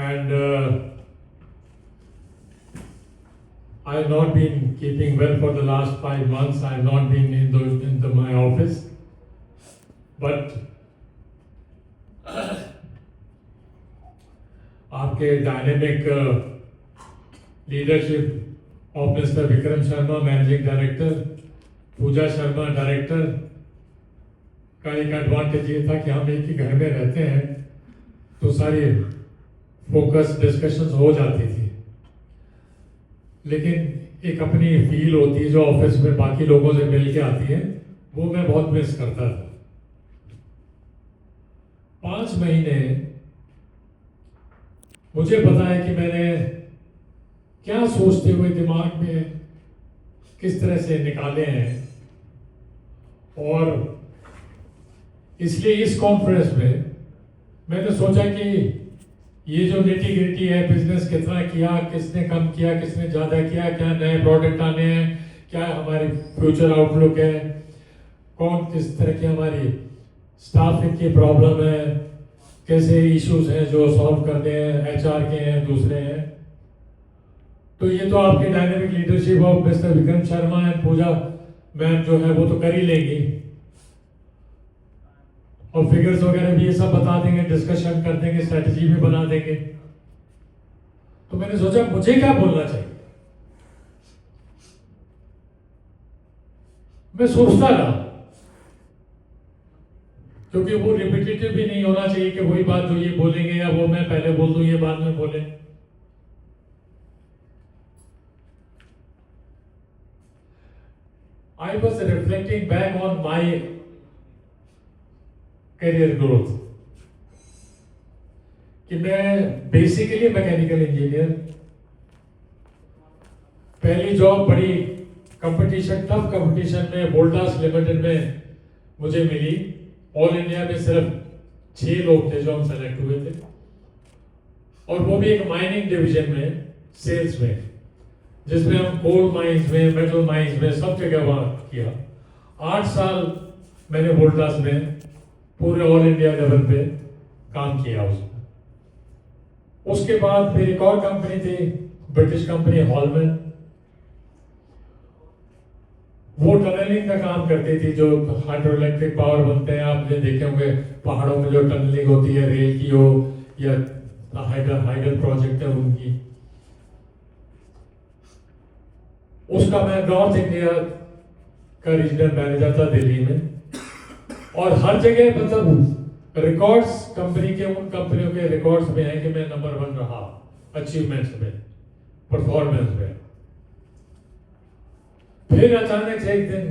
and I have not been keeping well for the last 5 months. I have not been in my office, but आपके dynamic leadership of mister Vikram Sharma managing director, Pooja Sharma director का एक advantage ये था कि हम एक ही घर में रहते हैं तो सारी फोकस डिस्कशंस हो जाती थी, लेकिन एक अपनी फील होती है जो ऑफिस में बाकी लोगों से मिल के आती है, वो मैं बहुत मिस करता था। 5 महीने मुझे पता है कि मैंने क्या सोचते हुए दिमाग में किस तरह से निकाले हैं, और इसलिए इस कॉन्फ्रेंस में मैंने सोचा कि ये जो निटी ग्रिटी है, बिजनेस कितना किया, किसने कम किया, किसने ज़्यादा किया, क्या नए प्रोडक्ट आने हैं, क्या हमारी फ्यूचर आउटलुक है, कौन किस तरह की हमारी स्टाफिंग की प्रॉब्लम है, कैसे इश्यूज हैं जो सॉल्व करने हैं, एचआर के हैं, दूसरे हैं। तो ये तो आपके dynamic leadership of mister Vikram Sharma and Pooja ma'am जो है वो तो कर ही लेंगी, और फिगर्स वगैरह भी ये सब बता देंगे, डिस्कशन कर देंगे, स्ट्रेटजी भी बना देंगे। तो मैंने सोचा मुझे क्या बोलना चाहिए। मैं सोचता रहा, क्योंकि वो रिपीटेटिव भी नहीं होना चाहिए कि वही बात जो ये बोलेंगे या वो मैं पहले बोल दूं ये बाद में बोले। I was reflecting back on my career growth कि मैं बेसिकली मैकेनिकल इंजीनियर, पहली जॉब बड़ी कंपटीशन, टफ कंपटीशन में वोल्टास लिमिटेड में मुझे मिली। ऑल इंडिया में सिर्फ 6 लोग थे जो हम सेलेक्ट हुए थे, और वो भी एक माइनिंग डिवीजन में, सेल्स में, जिसमें हम कोल माइंस में, मेटल माइंस में सब जगह वर्क किया। 8 साल मैंने वोल्टास में पूरे ऑल इंडिया लेवल पे काम किया उसमें। उसके बाद फिर एक और कंपनी थी, ब्रिटिश कंपनी हॉलमैन, वो टनलिंग का काम करती थी, जो हाइड्रो इलेक्ट्रिक पावर बनते हैं, आपने देखे होंगे पहाड़ों में जो टनलिंग होती है, रेल की हो या हाइडल प्रोजेक्ट है उनकी। उसका मैं नॉर्थ इंडिया का रीजनल मैनेजर था दिल्ली में, और हर जगह मतलब रिकॉर्ड्स कंपनी के, उन कंपनियों के रिकॉर्ड्स में है कि मैं नंबर 1 रहा अचीवमेंट्स में, परफॉर्मेंस में। फिर अचानक से एक दिन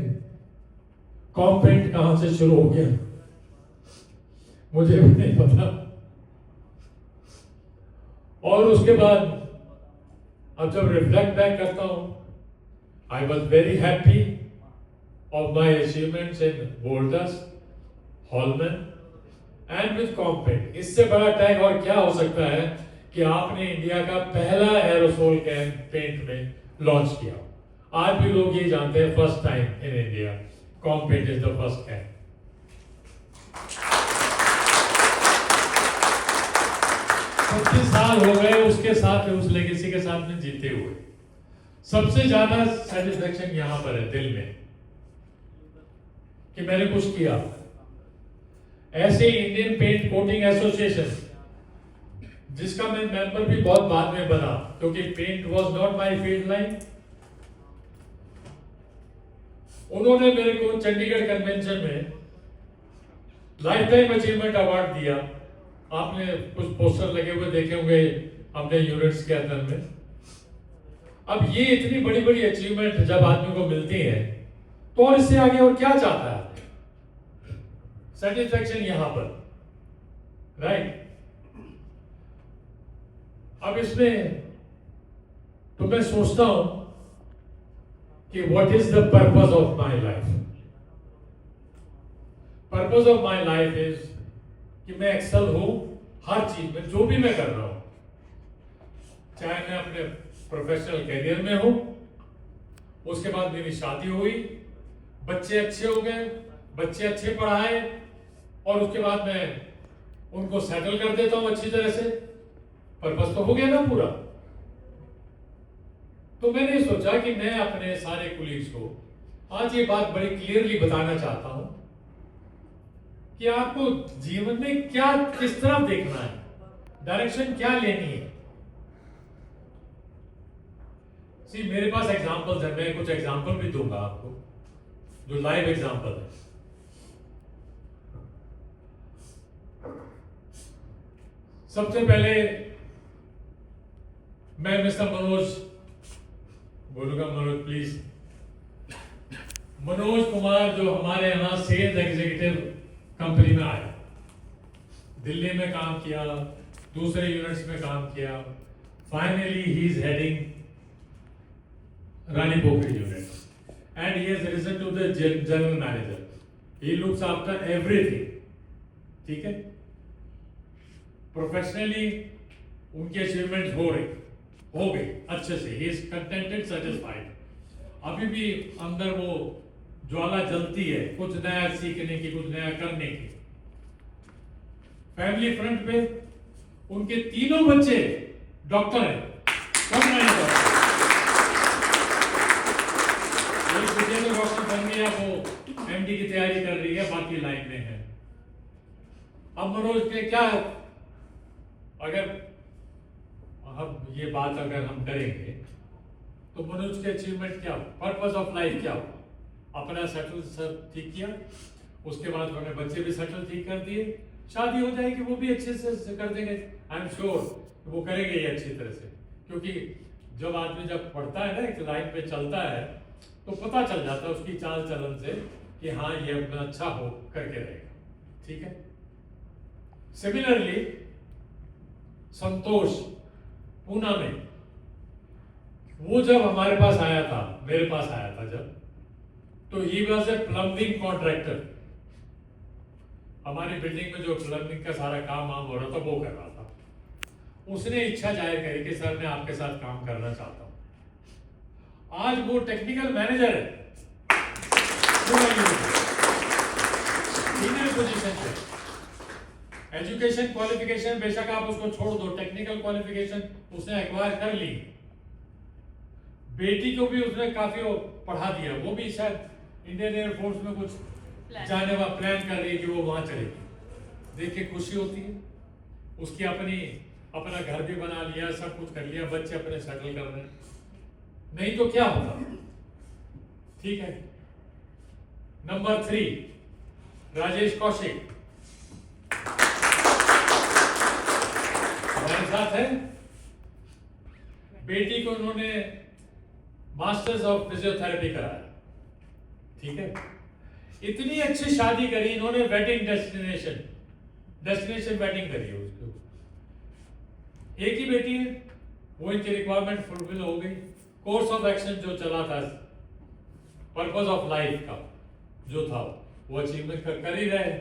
कॉम्पेंट कहां से शुरू हो गया मुझे भी नहीं पता, और उसके बाद अब जब रिफ्लेक्ट बैक करता हूं, I was very happy of my achievements in Voltas, Holman and with Compent. इससे बड़ा टैग और क्या हो सकता है कि आपने इंडिया का पहला एरोसोल कैन पेंट में लॉन्च किया। आज भी लोग ये जानते हैं, first time in India can paint is the first can. 25 साल हो गए उसके साथ, उस लेगेसी के साथ में जीते हुए। सबसे ज्यादा सेटिस्फेक्शन यहां पर है दिल में कि मैंने कुछ किया। ऐसे इंडियन पेंट कोटिंग एसोसिएशन, जिसका मैं मेंबर भी बहुत बाद में बना, क्योंकि paint was not my field line, उन्होंने मेरे को चंडीगढ़ कन्वेंशन में लाइफ टाइम अचीवमेंट अवार्ड दिया। आपने कुछ पोस्टर लगे हुए देखे होंगे अपने यूनिट्स के अंदर में। अब ये इतनी बड़ी बड़ी अचीवमेंट जब आदमी को मिलती है तो और इससे आगे और क्या चाहता है? सेटिस्फैक्शन यहां पर, राइट? अब इसमें तो मैं सोचता हूं कि what is the purpose of my life. Purpose of my life is कि मैं एक्सेल हूं हर चीज में, जो भी मैं कर रहा हूं, चाहे मैं अपने प्रोफेशनल करियर में हूं, उसके बाद मेरी शादी हुई, बच्चे अच्छे हो गए, बच्चे अच्छे पढ़ाए, और उसके बाद मैं उनको सेटल कर देता हूं अच्छी तरह से, पर्पस तो हो गया ना पूरा। तो मैंने सोचा कि मैं अपने सारे कुलीग्स को आज ये बात बड़ी क्लियरली बताना चाहता हूं कि आपको जीवन में क्या, किस तरफ देखना है, डायरेक्शन क्या लेनी है। सी, मेरे पास एग्जांपल्स है, मैं कुछ एग्जांपल भी दूंगा आपको जो लाइव एग्जांपल है। सबसे पहले मैं मिस्टर मनोज बोलूंगा, मनोज प्लीज। मनोज कुमार जो हमारे यहाँ सेल्स एग्जीक्यूटिव कंपनी में आया, दिल्ली में काम किया, दूसरे यूनिट्स में काम किया, finally he is heading Rani Pokhari unit and he has risen to the general manager. He looks after everything. ठीक है, प्रोफेशनली उनके अचीवमेंट हो गए अच्छे से, he is contented, satisfied. अभी भी अंदर वो ज्वाला जलती है कुछ नया सीखने की, कुछ नया करने की। फैमिली फ्रंट पे उनके तीनों बच्चे डॉक्टर हैं, सब नए डॉक्टर। तो डॉक्टर बन गया, वो एमडी की तैयारी कर रही है, बाकी लाइन में है। अब मनोज के क्या, अगर अब ये बात अगर हम करेंगे तो मनोज के अचीवमेंट क्या, पर्पस ऑफ लाइफ क्या हुआ, अपना सेटल सब ठीक किया, उसके बाद उन्होंने बच्चे भी सेटल ठीक कर दिए, शादी हो जाएगी, वो भी अच्छे से कर देंगे। आई एम श्योर वो करेंगे ये अच्छी तरह से, क्योंकि जब आदमी जब पढ़ता है ना, एक लाइन पे चलता है, तो पता चल जाता है उसकी चाल चलन से कि हाँ ये अपना अच्छा हो करके रहेगा। ठीक है। सिमिलरली संतोष पूना में, वो जब हमारे पास आया था, मेरे पास आया था जब, तो he was a plumbing contractor. हमारी बिल्डिंग में जो प्लम्बिंग का सारा काम वाम हो रहा था वो कर रहा था। उसने इच्छा जाहिर करी कि सर मैं आपके साथ काम करना चाहता हूं। आज वो टेक्निकल मैनेजर है, सीनियर पोजीशन पे। एजुकेशन क्वालिफिकेशन बेशक आप उसको छोड़ दो, टेक्निकल क्वालिफिकेशन उसने एक्वायर कर ली। बेटी को भी उसने काफी पढ़ा दिया, वो भी शायद इंडियन एयरफोर्स में कुछ जाने का प्लान कर रही है कि वो वहां चलेगी। देख के खुशी होती है। उसकी अपना घर भी बना लिया, सब कुछ कर लिया, बच्चे अपने सेटल कर रहे हैं। नहीं तो क्या होगा। ठीक है। नंबर 3 राजेश कौशिक हमारे साथ है। बेटी को उन्होंने मास्टर्स ऑफ फिजियोथेरेपी कराया। ठीक है। इतनी अच्छी शादी करी इन्होंने, वेडिंग डेस्टिनेशन वेडिंग करी है उसको। एक ही बेटी है, वो इनकी रिक्वायरमेंट फुलफिल हो गई। कोर्स ऑफ एक्शन जो चला था, पर्पस ऑफ लाइफ का जो था, वो अचीवमेंट कर ही रहे,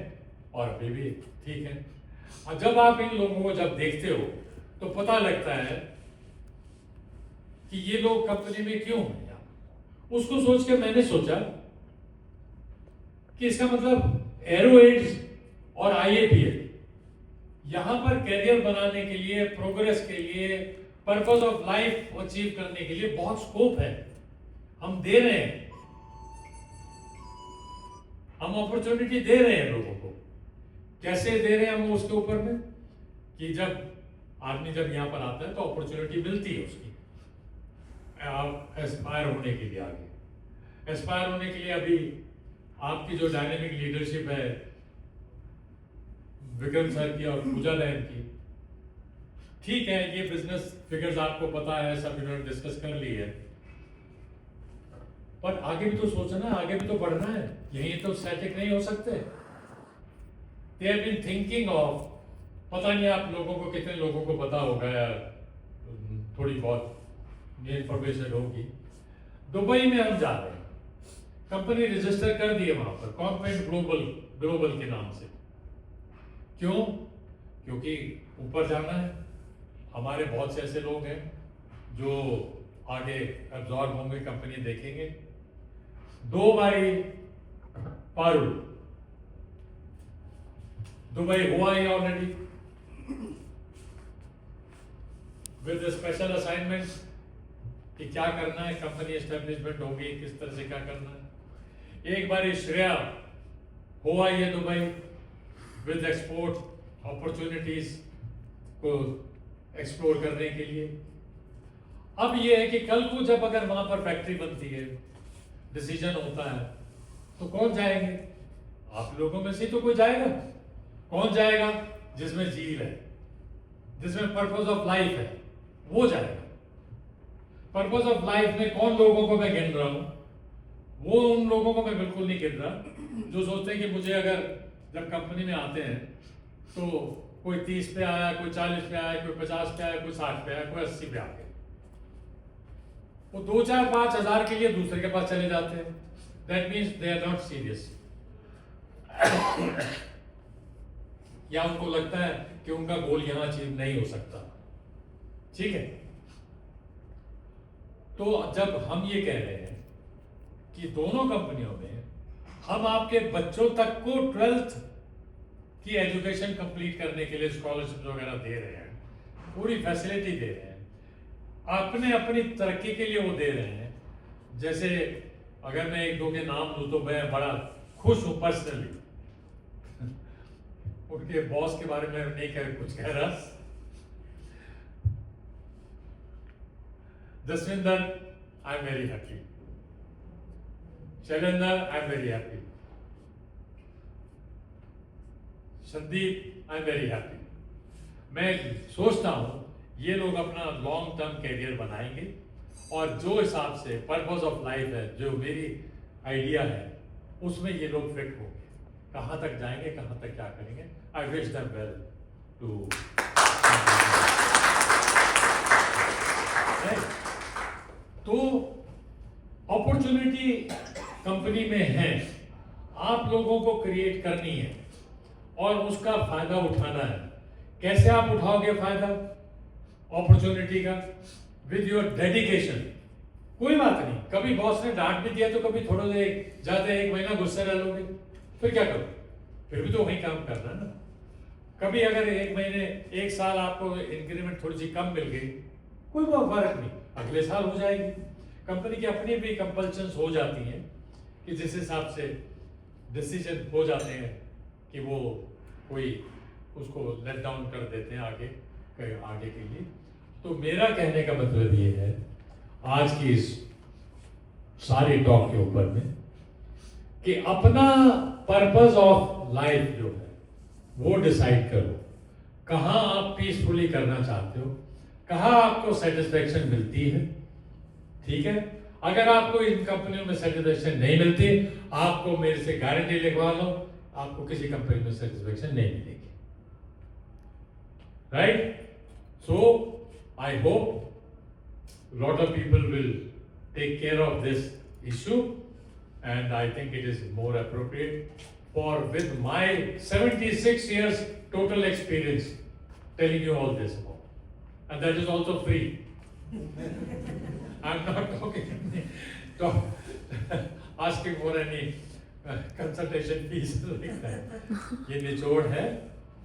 और अभी भी ठीक है। और जब आप इन लोगों को जब देखते हो तो पता लगता है कि ये लोग कंपनी में क्यों हैं। उसको सोच के मैंने सोचा कि इसका मतलब एरोएड्स और आईएपीएल यहां पर कैरियर बनाने के लिए, प्रोग्रेस के लिए, पर्पस ऑफ लाइफ अचीव करने के लिए बहुत स्कोप है। हम दे रहे हैं, हम अपॉर्चुनिटी दे रहे हैं लोगों को। कैसे दे रहे हैं हम उसके ऊपर में, कि जब आदमी जब यहां पर आता है तो अपॉर्चुनिटी मिलती है उसकी एस्पायर होने के लिए। आगे एस्पायर होने के लिए अभी आपकी जो डायनेमिक लीडरशिप है विक्रम सर की और पूजा बहन की, ठीक है, ये बिजनेस फिगर्स आपको पता है, सब इन्होंने डिस्कस कर ली है, पर आगे भी तो सोचना है, आगे भी तो बढ़ना है। यही तो स्टैटिक नहीं हो सकते। They have been thinking of, पता नहीं आप लोगों को कितने लोगों को पता होगा या थोड़ी बहुत इंफॉर्मेशन होगी। दुबई में हम जा रहे हैं, कंपनी रजिस्टर कर दी है वहां पर, कॉम्पेंट ग्लोबल के नाम से। क्यों? क्योंकि ऊपर जाना है। हमारे बहुत से ऐसे लोग हैं जो आगे एब्जॉर्ब होंगे, कंपनी देखेंगे। 2 बारी पारुल दुबई हुआ ही ऑलरेडी, विद स्पेशल असाइनमेंट्स कि क्या करना है, कंपनी एस्टेब्लिशमेंट होगी किस तरह से क्या करना है। एक बार श्रेया हो आई है दुबई विद एक्सपोर्ट अपॉर्चुनिटीज को एक्सप्लोर करने के लिए। अब ये है कि कल को जब अगर वहां पर फैक्ट्री बनती है, डिसीजन होता है, तो कौन जाएंगे? आप लोगों में से तो कोई जाएगा। कौन जाएगा? जिसमें जील है, जिसमें पर्पस ऑफ लाइफ है, वो जाएगा। पर्पस ऑफ लाइफ में कौन लोगों को मैं गिन रहा हूं? वो उन लोगों को मैं बिल्कुल नहीं गिन रहा जो सोचते हैं कि मुझे अगर जब कंपनी में आते हैं तो कोई 30 पे आया, कोई 40 पे आया, कोई 50 पे आया, कोई 60 पे आया, कोई 80 पे आ गया, वो 2, 4, 5 हजार के लिए दूसरे के पास चले जाते हैं। That means they are not serious. या उनको लगता है कि उनका गोल यहां अचीव नहीं हो सकता। ठीक है, तो जब हम ये कह रहे हैं कि दोनों कंपनियों में हम आपके बच्चों तक को 12th की एजुकेशन कंप्लीट करने के लिए स्कॉलरशिप वगैरह दे रहे हैं, पूरी फैसिलिटी दे रहे हैं, अपने अपनी तरक्की के लिए वो दे रहे हैं। जैसे अगर मैं 1-2 के नाम दूं तो मैं बड़ा खुश हूं पर्सनली। उनके बॉस के बारे में नहीं कुछ कह रहा। Jaswinder, I am very happy. Shailendra, I am very happy. Sandeep, I am very happy. मैं सोचता हूं ये लोग अपना लॉन्ग टर्म कैरियर बनाएंगे और जो हिसाब से पर्पस ऑफ लाइफ है, जो मेरी आइडिया है, उसमें ये लोग फिट होंगे। कहां तक जाएंगे, कहां तक क्या करेंगे, I wish them well too. तो अपॉर्चुनिटी कंपनी में है, आप लोगों को क्रिएट करनी है और उसका फायदा उठाना है। कैसे आप उठाओगे फायदा अपॉर्चुनिटी का? With your dedication. कोई बात नहीं, कभी बॉस ने डांट भी दिया तो कभी थोड़ा देर ज्यादा 1 महीना गुस्से रह लोगे, फिर क्या करोगे? फिर भी तो वही काम करना ना। कभी अगर 1 महीने 1 साल आपको इंक्रीमेंट थोड़ी सी कम मिल गई, कोई फर्क नहीं, अगले साल हो जाएगी। कंपनी की अपनी भी कंपल्शंस हो जाती हैं कि जिस हिसाब से डिसीजन हो जाते हैं कि वो कोई उसको लेट डाउन कर देते हैं आगे के लिए। तो मेरा कहने का मतलब ये है आज की इस सारी टॉक के ऊपर में कि अपना पर्पस ऑफ लाइफ जो है वो डिसाइड करो। कहाँ आप पीसफुली करना चाहते हो, कहाँ आपको सेटिस्फेक्शन मिलती है। ठीक है, अगर आपको इन कंपनियों में सेटिस्फेक्शन नहीं मिलती, आपको मेरे से गारंटी लिखवा लो, आपको किसी कंपनी में सेटिस्फेक्शन नहीं मिलेगी। Right? So I hope lot of people will take care of this issue and I think it is more appropriate for with my 76 years total experience telling you all this about, and that is also free. I'm not asking for any consultation fees like that. ये निचोड़ है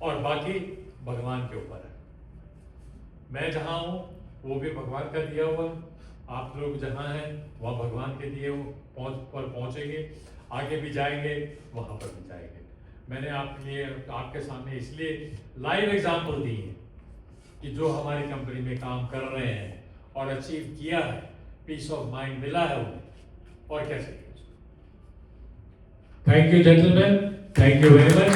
और बाकी भगवान के ऊपर है। मैं जहाँ हूँ वो भी भगवान का दिया हुआ, आप लोग जहाँ हैं वहाँ भगवान के दिए पहुँचेंगे, आगे भी जाएंगे, वहाँ पर भी जाएंगे। मैंने आपके सामने इसलिए लाइव एग्जाम्पल दी है कि जो हमारी कंपनी में काम कर रहे हैं और अचीव किया है, पीस ऑफ माइंड मिला है उन्हें, और कैसे। Thank you gentleman, thank you very much.